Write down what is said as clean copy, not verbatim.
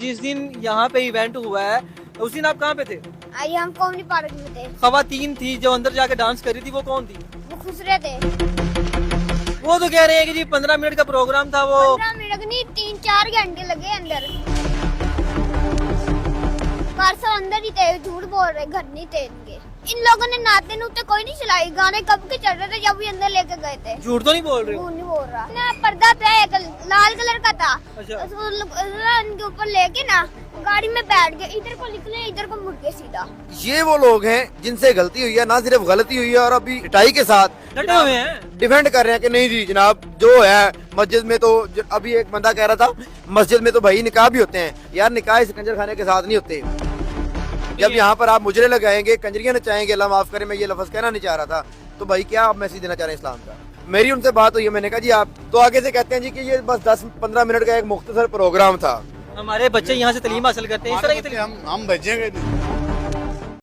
जिस दिन यहाँ पे इवेंट हुआ है उस दिन आप कहाँ पे थे? आई हम कौमी पार्क में थे। खवातीन थी जो अंदर जाके डांस कर रही थी, वो कौन थी? वो खुश रहे थे। वो तो कह रहे हैं कि जी 15 मिनट का प्रोग्राम था वो। 15 मिनट नहीं 3-4 घंटे लगे अंदर। परसों अंदर ही थे, झूठ बोल रहे, घर नहीं थे इनके। इन लोगों ने नाते नूते कोई नहीं चलाई, गाने कब के चल रहे थे जब भी अंदर लेके गए थे। झूठ तो नहीं बोल रहे? झूठ नहीं बोल रहा ना। पर्दा पे एक लाल कलर का था, अच्छा। उनके ऊपर लेके ना गाड़ी में बैठ गए, इधर को निकले इधर को मुड़ गए सीधा। ये वो लोग हैं जिनसे गलती हुई है, ना सिर्फ गलती हुई है और अभी पिटाई के साथ डटे हुए हैं। डिफेंड कर रहे हैं कि नहीं जी जनाब, जो है मस्जिद में तो अभी एक बंदा कह रहा था मस्जिद में तो भाई निकाह भी होते हैं। यार निकाह इस कंजर खाने के साथ नहीं होते। जब यहाँ पर आप मुजरे लगाएंगे, कंजरियां नचाएंगे, अल्लाह माफ करे मैं ये लफ्ज कहना नहीं चाह रहा था, तो भाई क्या आप मैसेज देना चाह रहे हैं इस्लाम का? मेरी उनसे बात हुई है, मैंने कहा जी आप तो आगे से कहते हैं जी कि ये बस 10-15 मिनट का एक मुख्तसर प्रोग्राम था। हमारे बच्चे यहाँ से तालीम हासिल करते हैं, इस तरह की तालीम। हम भेजेंगे।